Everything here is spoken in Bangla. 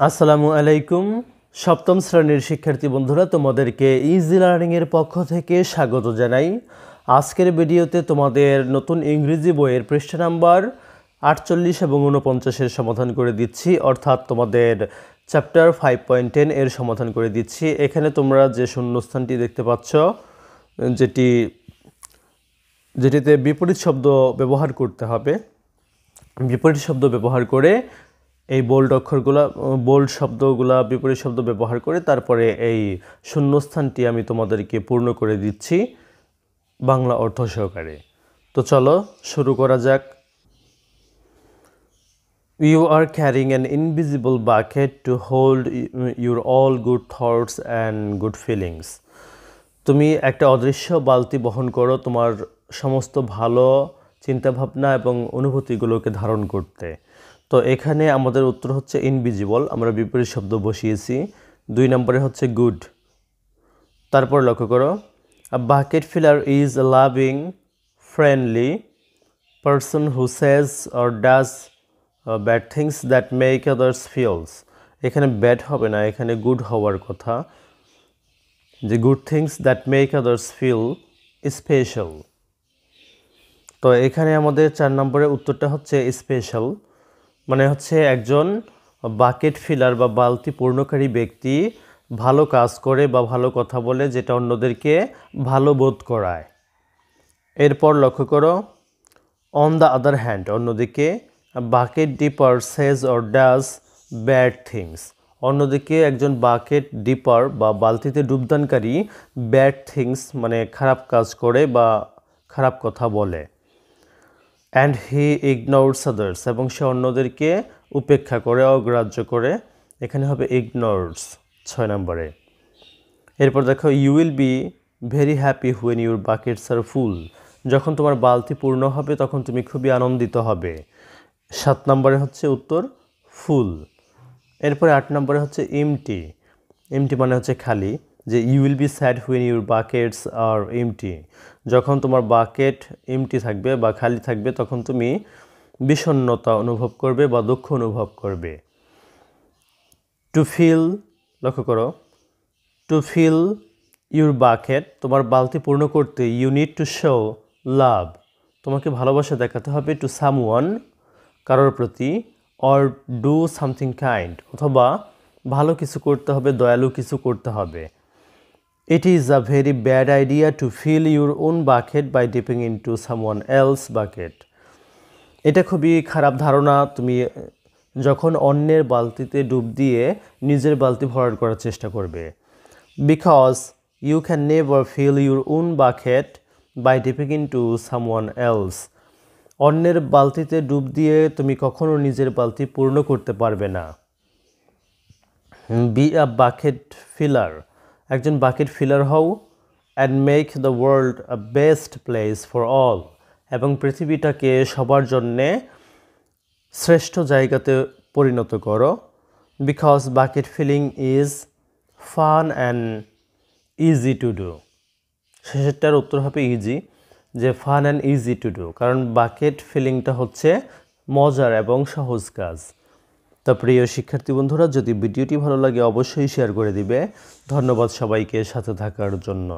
আসসালামু আলাইকুম সপ্তম শ্রেণীর শিক্ষার্থী বন্ধুরা তোমাদেরকে ইজি লার্নিং এর পক্ষ থেকে স্বাগত জানাই। আজকের ভিডিওতে তোমাদের নতুন ইংরেজি বইয়ের পৃষ্ঠা নাম্বার 48 এবং 49 এর সমাধান করে দিচ্ছি, অর্থাৎ তোমাদের চ্যাপ্টার 5.10 এর সমাধান করে দিচ্ছি। এখানে তোমরা যে শূন্যস্থানটি দেখতে পাচ্ছ, যেটিতে বিপরীত শব্দ ব্যবহার করতে হবে, বিপরীত শব্দ ব্যবহার করে এই বোল্ড শব্দগুলা বিপরীত শব্দ ব্যবহার করে তারপরে এই শূন্যস্থানটি আমি তোমাদেরকে পূর্ণ করে দিচ্ছি বাংলা অর্থ সহকারে। তো চলো শুরু করা যাক। You are carrying an invisible bucket to hold your all good thoughts and good feelings. তুমি একটা অদৃশ্য বালতি বহন করো তোমার সমস্ত ভালো চিন্তাভাবনা এবং অনুভূতিগুলোকে ধারণ করতে। তো এখানে আমাদের উত্তর হচ্ছে ইনভিজিবল, আমরা বিপরীত শব্দ বসিয়েছি। 2 নম্বরে হচ্ছে গুড। তারপর লক্ষ্য করো, a bucket filler is a loving friendly person who says or does bad things that make others feels. এখানে ব্যাড হবে না, এখানে গুড হওয়ার কথা, যে good things that make others feel special. তো এখানে আমাদের 4 নম্বরের উত্তরটা হচ্ছে স্পেশাল, মানে হচ্ছে একজন বাকেট ফিলার বা বালতি পূর্ণকারী ব্যক্তি ভালো কাজ করে বা ভালো কথা বলে যেটা অন্যদেরকে ভালো বোধ করায়। এরপর লক্ষ্য করো, অন দ্য আদার হ্যান্ড, অন্যদিকে bucket dipper says or does bad things. অন্যদিকে একজন বাকেট ডিপার বা বালতিতে ডুবদানকারী ব্যাড থিংস মানে খারাপ কাজ করে বা খারাপ কথা বলে। অ্যান্ড হি ইগনোরস আদার্স, এবং সে অন্যদেরকে উপেক্ষা করে অগ্রাহ্য করে, এখানে হবে ইগনোরস 6 নম্বরে। এরপর দেখো, you will be very happy when your buckets are full. যখন তোমার বালতি পূর্ণ হবে তখন তুমি খুবই আনন্দিত হবে। 7 নম্বরে হচ্ছে উত্তর ফুল। এরপরে 8 নম্বরে হচ্ছে এমটি। এমটি মানে হচ্ছে খালি, যে you will be sad when your buckets are empty. যখন তোমার বাকেট এমটি থাকবে বা খালি থাকবে তখন তুমি বিষণ্ণতা অনুভব করবে বা দুঃখ অনুভব করবে। টু ফিল, লক্ষ্য করো, টু ফিল ইউর বাকেট, তোমার বালতি পূর্ণ করতে ইউ নিড টু শো লাভ, তোমাকে ভালোবাসা দেখাতে হবে, টু সামওয়ান, কারোর প্রতি, অর ডু সামথিং কাইন্ড, অথবা ভালো কিছু করতে হবে, দয়ালু কিছু করতে হবে। It is a very bad idea to fill your own bucket by dipping into someone else bucket. এটা খুবই খারাপ ধারণা, তুমি যখন অন্যের বালতিতে ডুব দিয়ে নিজের বালতি ভরাট করার চেষ্টা করবে। Because you can never fill your own bucket by dipping into someone else. অন্যের বালতিতে ডুব দিয়ে তুমি কখনো নিজের বালতি পূর্ণ করতে পারবে না। বি আ বাকেট ফিলার, একজন বাকেট ফিলার হও। And make the world a best place for all, এবং পৃথিবীটাকে সবার জন্যে শ্রেষ্ঠ জায়গাতে পরিণত করো। Because bucket filling is fun and easy to do. শেষেরটার উত্তর হবে ইজি, যে fun and easy to do, কারণ বাকেট ফিলিংটা হচ্ছে মজার এবং সহজ কাজ। তো প্রিয় শিক্ষার্থী বন্ধুরা, যদি ভিডিওটি ভালো লাগে অবশ্যই শেয়ার করে দিবে। ধন্যবাদ সবাইকে সাথে থাকার জন্য।